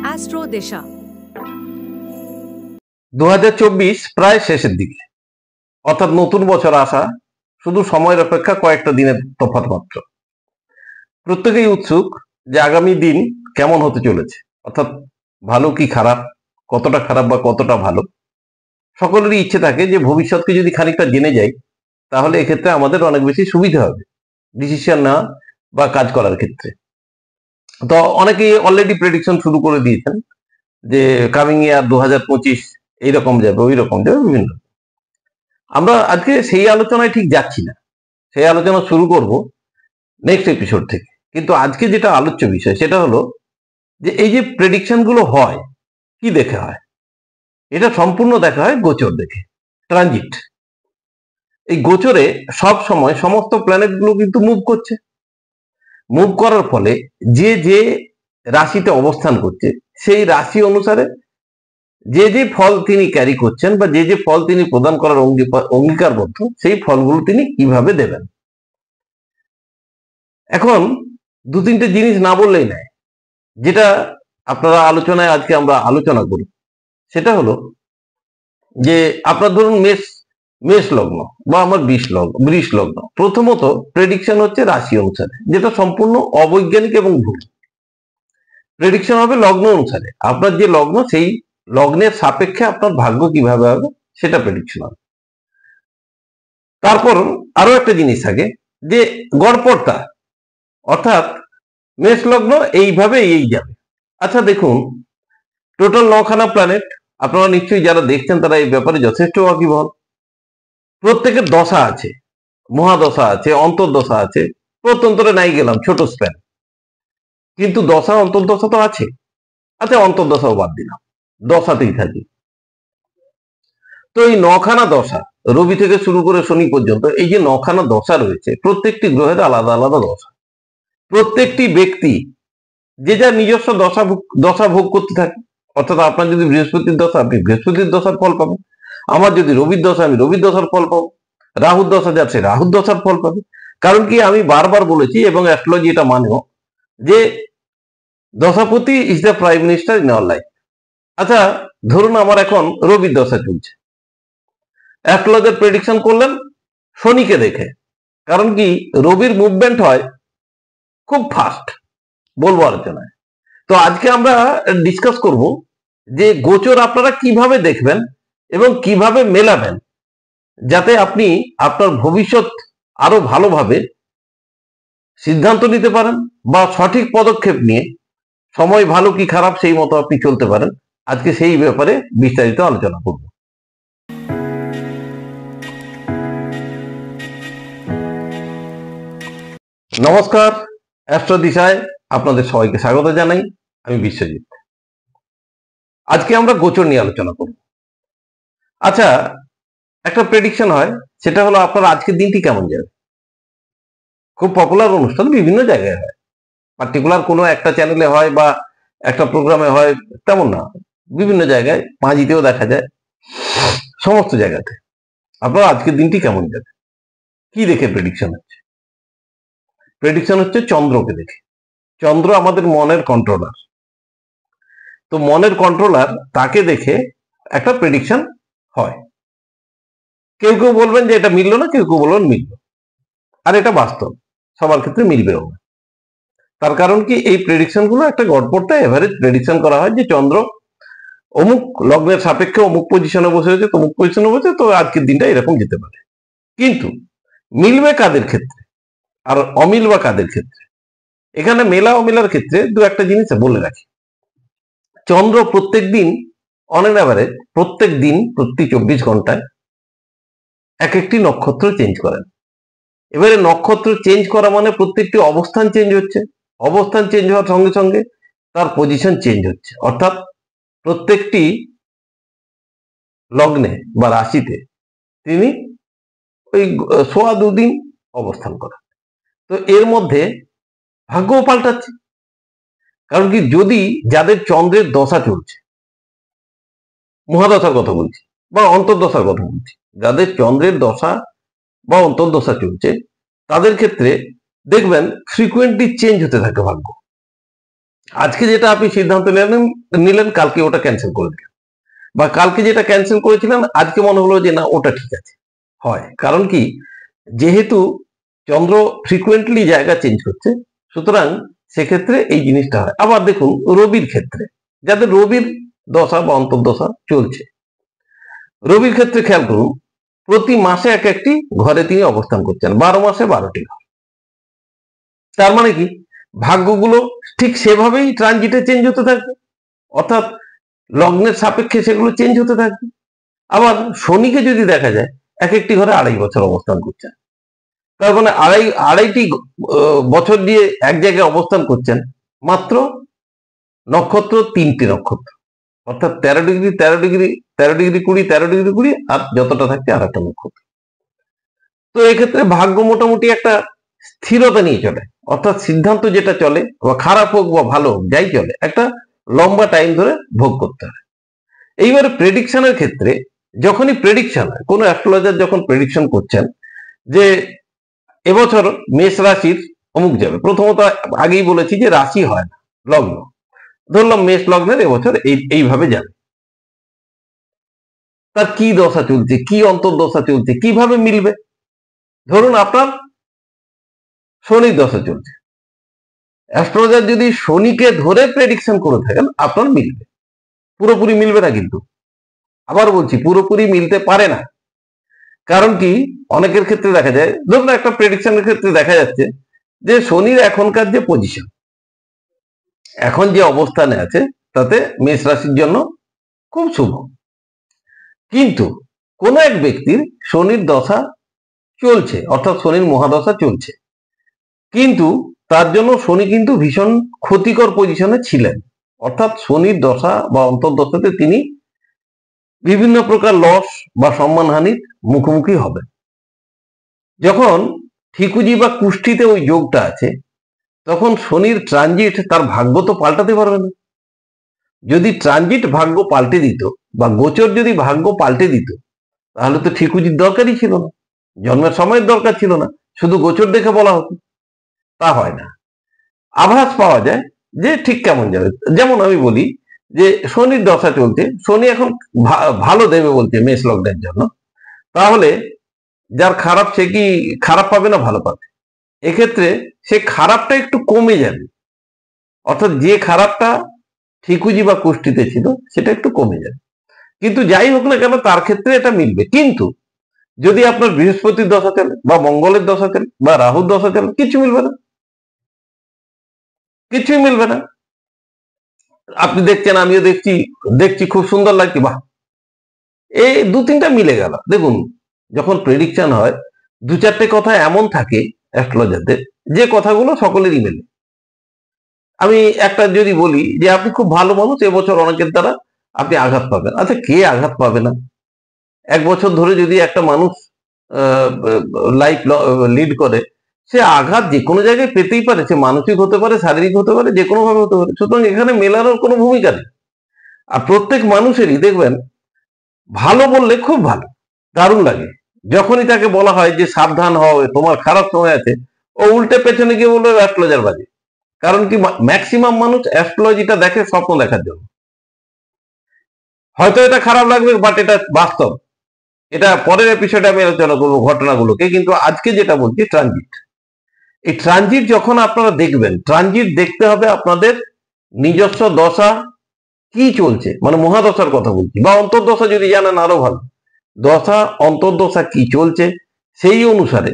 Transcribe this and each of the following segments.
Astro দিশা 2024 প্রায় শেষের দিকে, অর্থাৎ নতুন বছর আসা শুধু সময়ের অপেক্ষা কয়েকটা দিনের তফাৎ মাত্র। প্রত্যেকেই উৎসুক যে আগামী দিন কেমন হতে চলেছে, অর্থাৎ ভালো কি খারাপ, কতটা খারাপ বা কতটা ভালো। সকলেরই ইচ্ছে থাকে যে ভবিষ্যৎকে যদি খানিকটা জেনে যাই তাহলে এক্ষেত্রে আমাদের অনেক বেশি সুবিধা হবে ডিসিশন নেওয়া বা কাজ করার ক্ষেত্রে। তো অনেকেই অলরেডি প্রেডিকশন শুরু করে দিয়েছেন যে কামিং ইয়ার 2025 এইরকম যাবে, ওই রকম যাবে, বিভিন্ন। আমরা আজকে সেই আলোচনায় ঠিক যাচ্ছি না, সেই আলোচনা শুরু করব নেক্সট এপিসোড থেকে। কিন্তু আজকে যেটা আলোচ্য বিষয় সেটা হলো যে এই যে প্রেডিকশন গুলো হয় কি দেখে হয়, এটা সম্পূর্ণ দেখা হয় গোচর দেখে, ট্রানজিট। এই গোচরে সব সময় সমস্ত প্ল্যানেট গুলো কিন্তু মুভ করছে। মুভ করার ফলে যে যে রাশিতে অবস্থান করছে সেই রাশি অনুসারে যে যে ফল তিনি ক্যারি করছেন বা যে যে ফল তিনি প্রদান করার অঙ্গীকারবদ্ধ, সেই ফলগুলো তিনি কিভাবে দেবেন। এখন দু তিনটে জিনিস না বললেই নাই, যেটা আপনারা আলোচনায় আজকে আমরা আলোচনা করি সেটা হলো যে আপনার ধরুন মেষ লগ্ন বা আমার বৃষ লগ্ন। প্রথমত প্রেডিকশন হচ্ছে রাশি অনুসারে, যেটা সম্পূর্ণ অবৈজ্ঞানিক এবং ভুল। প্রেডিকশন হবে লগ্ন অনুসারে, আপনার যে লগ্ন সেই লগ্নের সাপেক্ষে আপনার ভাগ্য কিভাবে হবে সেটা প্রেডিকশন হবে। তারপর আরো একটা জিনিস থাকে যে গড়পড়তা, অর্থাৎ মেষ লগ্ন এইভাবে এই যাবে। আচ্ছা দেখুন, টোটাল 9খানা প্ল্যানেট, আপনারা নিশ্চয়ই যারা দেখছেন তারা এই ব্যাপারে যথেষ্ট ওয়াকিবহাল। প্রত্যেকের দশা আছে, মহাদশা আছে, অন্তর্দশা আছে। প্রত্যন্তরে নাই গেলাম, ছোট স্প্যান, কিন্তু দশা অন্তর্দশা তো আছে। আচ্ছা অন্তর্দশাও বাদ দিলাম, দশাতেই থাকি। তো এই 9খানা দশা, রবি থেকে শুরু করে শনি পর্যন্ত, এই যে 9খানা দশা রয়েছে, প্রত্যেকটি গ্রহের আলাদা আলাদা দশা। প্রত্যেকটি ব্যক্তি যে যার নিজস্ব দশা ভোগ করতে থাকে। অর্থাৎ আপনার যদি বৃহস্পতির দশা, আপনি বৃহস্পতির দশার ফল পাবেন। আমার যদি রবির দশা, আমি রবির দশার ফল পাবো। রাহুর দশা যাচ্ছে, রাহুর দশার ফল পাবে। কারণ কি, আমি বারবার বলেছি এবং অ্যাস্ট্রোলজি এটা মানেও, যে দশাপতি is the prime minister in our life. আচ্ছা ধরুন আমার এখন রবির দশা চলছে, অ্যাস্ট্রোলজার প্রেডিকশন করলেন শনিকে দেখে। কারণ কি, রবির মুভমেন্ট হয় খুব ফাস্ট, বলবো আলোচনায়। তো আজকে আমরা ডিসকাস করব যে গোচর আপনারা কিভাবে দেখবেন এবং কিভাবে মেলাবেন, যাতে আপনি আপনার ভবিষ্যৎ আরো ভালোভাবে সিদ্ধান্ত নিতে পারেন বা সঠিক পদক্ষেপ নিয়ে সময় ভালো কি খারাপ সেই মতো আপনি চলতে পারেন। আজকে সেই ব্যাপারে বিস্তারিত আলোচনা করব। নমস্কার, অ্যাস্ট্রো দিশায় আপনাদের সবাইকে স্বাগত জানাই। আমি বিশ্বজিৎ। আজকে আমরা গোচর নিয়ে আলোচনা করব। আচ্ছা, একটা প্রেডিকশন হয়, সেটা হলো আপনার আজকের দিনটি কেমন যাবে। খুব পপুলার অনুষ্ঠান, বিভিন্ন জায়গায় হয়, পার্টিকুলার কোনো একটা চ্যানেলে হয় বা একটা প্রোগ্রামে হয় তেমন না, বিভিন্ন জায়গায়, মাঝিতেও দেখা যায়, সমস্ত জায়গাতে। আপনার আজকের দিনটি কেমন যাবে, কি দেখে প্রেডিকশন হচ্ছে? প্রেডিকশন হচ্ছে চন্দ্রকে দেখে। চন্দ্র আমাদের মনের কন্ট্রোলার। তো মনের কন্ট্রোলার, তাকে দেখে একটা প্রেডিকশন হয়। কেউ কেউ বলবেন যে এটা মিললো না, কেউ কেউ বলবেন মিললো, আর এটা বাস্তব, সবার ক্ষেত্রে মিলবেও না। তার কারণ কি, এই প্রেডিকশন গুলো একটা গড়পড়তা এভারেজ প্রেডিকশন করা হয় যে চন্দ্র অমুক লগ্নের সাপেক্ষে অমুক পজিশনে বসে হয়েছে, তমুক পজিশনে বসে, তো আজকের দিনটা এরকম যেতে পারে। কিন্তু মিলবে কাদের ক্ষেত্রে আর অমিল বা কাদের ক্ষেত্রে, এখানে মেলা অমিলার ক্ষেত্রে দু একটা জিনিস বলে রাখি। চন্দ্র প্রত্যেক দিন অন এন অ্যাভারেজ, প্রত্যেক দিন প্রতি 24 ঘন্টায় এক একটি নক্ষত্র চেঞ্জ করেন। এবারে নক্ষত্র চেঞ্জ করা মানে প্রত্যেকটি অবস্থান চেঞ্জ হচ্ছে, অবস্থান চেঞ্জ হওয়ার সঙ্গে সঙ্গে তার পজিশন চেঞ্জ হচ্ছে। অর্থাৎ প্রত্যেকটি লগ্নে বা রাশিতে তিনি ওই সোয়া দুদিন অবস্থান করেন। তো এর মধ্যে ভাগ্যও পাল্টাচ্ছে। কারণ কি, যদি যাদের চন্দ্রের দশা চলছে, মহাদশার কথা বলছি বা অন্তর্দশার কথা বলছি, যাদের চন্দ্রের দশা বা অন্তর্দশা চলছে, তাদের ক্ষেত্রে দেখবেন ফ্রিকুয়েন্টলি চেঞ্জ হতে থাকে ভাগ্য। আজকে যেটা আপনি সিদ্ধান্ত নিলেন কালকে ওটা ক্যান্সেল করে দিলেন, বা কালকে যেটা ক্যান্সেল করেছিলেন আজকে মনে হলো যে না ওটা ঠিক আছে। হয় কারণ কি, যেহেতু চন্দ্র ফ্রিকুয়েন্টলি জায়গা চেঞ্জ করছে, সুতরাং সেক্ষেত্রে এই জিনিসটা হয়। আবার দেখুন রবির ক্ষেত্রে, যাদের রবির দশা বা অন্তর্দশা চলছে, রবির ক্ষেত্রে খেয়াল করুন প্রতি মাসে এক একটি ঘরে তিনি অবস্থান করছেন, 12 মাসে 12টি ঘর। তার মানে কি, ভাগ্যগুলো ঠিক সেভাবেই ট্রানজিটে চেঞ্জ হতে থাকবে, অর্থাৎ লগ্নের সাপেক্ষে সেগুলো চেঞ্জ হতে থাকবে। আবার শনিকে যদি দেখা যায় এক একটি ঘরে 2.5 বছর অবস্থান করছেন, তার মানে আড়াইটি বছর দিয়ে এক জায়গায় অবস্থান করছেন, মাত্র নক্ষত্র 3টি নক্ষত্র, অর্থাৎ 13 ডিগ্রি 13 ডিগ্রি 13 ডিগ্রি 20 13 ডিগ্রি 20, আর যতটা থাকছে আর একটা নক্ষত্র। তো এক্ষেত্রে ভাগ্য মোটামুটি একটা স্থিরতা নিয়ে চলে, অর্থাৎ সিদ্ধান্ত যেটা চলে, বা খারাপ হোক বা ভালো হোক যাই চলে, একটা লম্বা টাইম ধরে ভোগ করতে হয়। এইবারে প্রেডিকশনের ক্ষেত্রে যখনই প্রেডিকশন হয়, কোনো অ্যাস্ট্রোলজার যখন প্রেডিকশন করছেন যে এবছর মেষ রাশির অমুক যাবে, প্রথমত আগেই বলেছি যে রাশি হয় না, লগ্ন। ধরলাম মেষ লগ্নের এবছর এইভাবে যাবে, তার কি দশা চলছে, কি অন্তর্দশা চলছে, কিভাবে মিলবে? ধরুন আপনার শনির দশা চলছে, অ্যাস্ট্রোলজার যদি শনিকে ধরে প্রেডিকশন করে থাকেন আপনার মিলবে, পুরোপুরি মিলবে না কিন্তু। আবার বলছি পুরোপুরি মিলতে পারে না। কারণ কি, অনেকের ক্ষেত্রে দেখা যায়, ধরুন একটা প্রেডিকশনের ক্ষেত্রে দেখা যাচ্ছে যে শনির এখনকার যে পজিশন, এখন যে অবস্থানে আছে, তাতে মেষ রাশির জন্য খুব শুভ। কিন্তু কোন এক ব্যক্তির শনির দশা চলছে, অর্থাৎ শনির মহাদশা চলছে, কিন্তু তার জন্য শনি কিন্তু ভীষণ ক্ষতিকর পজিশনে ছিলেন, অর্থাৎ শনির দশা বা অন্তর্দশাতে তিনি বিভিন্ন প্রকার লস বা সম্মানহানির মুখোমুখি হবেন। যখন ঠিকুজি বা কুষ্ঠিতে ওই যোগটা আছে, তখন শনির ট্রানজিট তার ভাগ্য তো পাল্টাতে পারবে না। যদি ট্রানজিট ভাগ্য পাল্টে দিত, বা গোচর যদি ভাগ্য পাল্টে দিত, তাহলে তো ঠিকুজির দরকারই ছিল না, জন্মের সময়ের দরকার ছিল না, শুধু গোচর দেখে বলা হতো। তা হয় না, আভাস পাওয়া যায় যে ঠিক কেমন যাবে। যেমন আমি বলি যে শনির দশা চলছে, শনি এখন ভালো দেবে বলছে মেষ লগ্নের জন্য, তাহলে যার খারাপ সে কি খারাপ পাবে না ভালো পাবে? এক্ষেত্রে সে খারাপটা একটু কমে যাবে, অর্থাৎ যে খারাপটা ঠিকুজি বা কুষ্টিতে ছিল সেটা একটু কমে যাবে। কিন্তু যাই হোক না কেন তার ক্ষেত্রে এটা মিলবে। কিন্তু যদি আপনার বৃহস্পতির দশা চলে, বা মঙ্গলের দশা চলে, বা রাহুর দশা চলে, কিছু মিলবে না, কিছুই মিলবে না। আপনি দেখছেন, আমিও দেখছি, দেখছি খুব সুন্দর লাগছে, বাহ, এই 2-3টা মিলে গেল। দেখুন যখন প্রেডিকশন হয়, 2-4টে কথা এমন থাকে অ্যাস্ট্রোলজারদের, যে কথাগুলো সকলেরই মেলে। আমি একটা যদি বলি যে আপনি খুব ভালো মানুষ, এবছর অনেকের দ্বারা আপনি আঘাত পাবেন। আচ্ছা, কে আঘাত পাবে না? 1 বছর ধরে যদি একটা মানুষ লাইফ লিড করে, সে আঘাত যে কোনো জায়গায় পেতেই পারে, সে মানসিক হতে পারে, শারীরিক হতে পারে, যে কোনো ভাবে হতে পারে। সুতরাং এখানে মেলানোর কোনো ভূমিকা নেই। আর প্রত্যেক মানুষেরই দেখবেন ভালো বললে খুব ভালো, দারুণ লাগে। যখনই তাকে বলা হয় যে সাবধান হও, তোমার খারাপ সময় আছে, ও উল্টে পেছনে গিয়ে বলবে অ্যাস্ট্রোলজার বাজে। কারণ কি, ম্যাক্সিমাম মানুষ অ্যাস্ট্রোলজিটা দেখে স্বপ্ন দেখার জন্য। হয়তো এটা খারাপ লাগবে, বাট এটা বাস্তব। এটা পরের এপিসোডে আমি আলোচনা করবো ঘটনাগুলোকে, কিন্তু আজকে যেটা বলছি ট্রানজিট। এই ট্রানজিট যখন আপনারা দেখবেন, ট্রানজিট দেখতে হবে আপনাদের নিজস্ব দশা কি চলছে, মানে মহাদশার কথা বলছি, বা অন্তর্দশা যদি জানেন আরো ভালো। দশা অন্তর্দশা কি চলছে, সেই অনুসারে,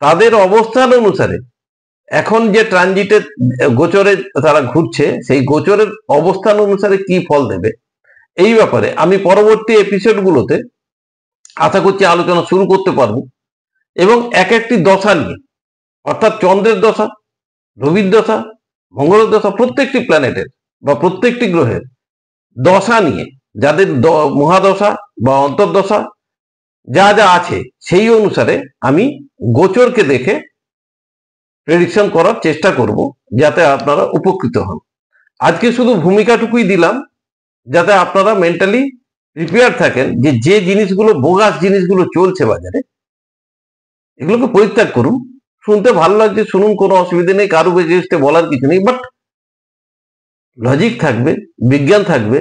তাদের অবস্থান অনুসারে, এখন যে ট্রানজিটের গোচরে তারা ঘুরছে, সেই গোচরের অবস্থান অনুসারে কি ফল দেবে, এই ব্যাপারে আমি পরবর্তী এপিসোডগুলোতে আশা করছি আলোচনা শুরু করতে পারবো। এবং এক একটি দশা নিয়ে, অর্থাৎ চন্দ্রের দশা, রবির দশা, মঙ্গলের দশা, প্রত্যেকটি প্ল্যানেটের বা প্রত্যেকটি গ্রহের দশা নিয়ে, যাদের মহাদশা বা অন্তর্দশা যা যা আছে, সেই অনুসারে আমি গোচরকে দেখে প্রেডিকশন করার চেষ্টা করব, যাতে আপনারা উপকৃত হন। আজকে শুধু ভূমিকাটুকুই দিলাম, যাতে আপনারা মেন্টালি প্রিপেয়ার থাকেন যে যে জিনিসগুলো বোগাস জিনিসগুলো চলছে বাজারে, এগুলোকে পরিত্যাগ করুন। শুনতে ভালো লাগছে শুনুন, কোনো অসুবিধা নেই, কারো এগেইনস্টে বলার কিছু নেই, বাট লজিক থাকবে, বিজ্ঞান থাকবে,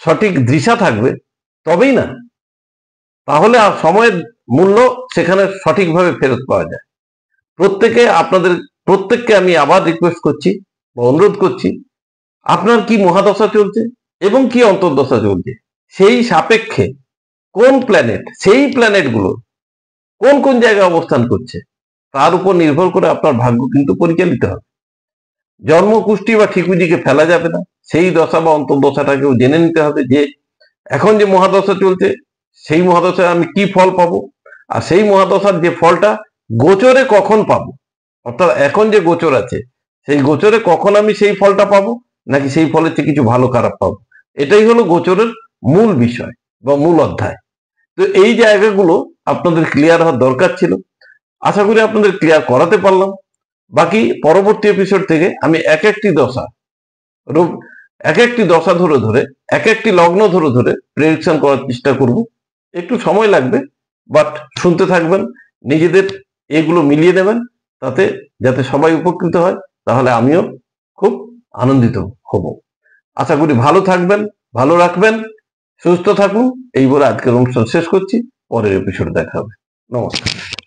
সঠিক দিশা থাকবে, তবেই না, তাহলে আর সময়ের মূল্য সেখানে সঠিকভাবে ফেরত পাওয়া যায়। প্রত্যেককে আমি আবার রিকোয়েস্ট করছি বা অনুরোধ করছি, আপনার কি মহাদশা চলছে এবং কি অন্তর্দশা চলছে, সেই সাপেক্ষে কোন প্ল্যানেট, সেই প্ল্যানেটগুলো কোন কোন জায়গায় অবস্থান করছে, তার উপর নির্ভর করে আপনার ভাগ্য কিন্তু পরিচালিত হবে। জন্ম কুষ্টি বা ঠিকুজিকে ফেলা যাবে না, সেই দশা বা অন্তর্দশাটাকেও জেনে নিতে হবে যে এখন যে মহাদশা চলছে সেই মহাদশায় আমি কি ফল পাবো, আর সেই মহাদশার যে ফলটা গোচরে কখন পাবো, অর্থাৎ এখন যে গোচর আছে সেই গোচরে কখন আমি সেই ফলটা পাবো, নাকি সেই ফলের চেয়ে কিছু ভালো খারাপ পাবো। এটাই হলো গোচরের মূল বিষয় বা মূল অধ্যায়। তো এই জায়গাগুলো আপনাদের ক্লিয়ার হওয়ার দরকার ছিল। আশা করি আপনাদের ক্লিয়ার করাতে পারলাম। বাকি পরবর্তী এপিসোড থেকে আমি এক একটি দশা ধরে ধরে, এক একটি লগ্ন ধরে ধরে প্রেডিকশন করার চেষ্টা করব। একটু সময় লাগবে, বাট শুনতে থাকবেন, নিজেদের এগুলো মিলিয়ে নেবেন, তাতে যাতে সবাই উপকৃত হয়, তাহলে আমিও খুব আনন্দিত হব। আশা করি ভালো থাকবেন, ভালো রাখবেন, সুস্থ থাকুন। এই বলে আজকের অনুষ্ঠান শেষ করছি। পরের এপিসোডে দেখা হবে। নমস্কার।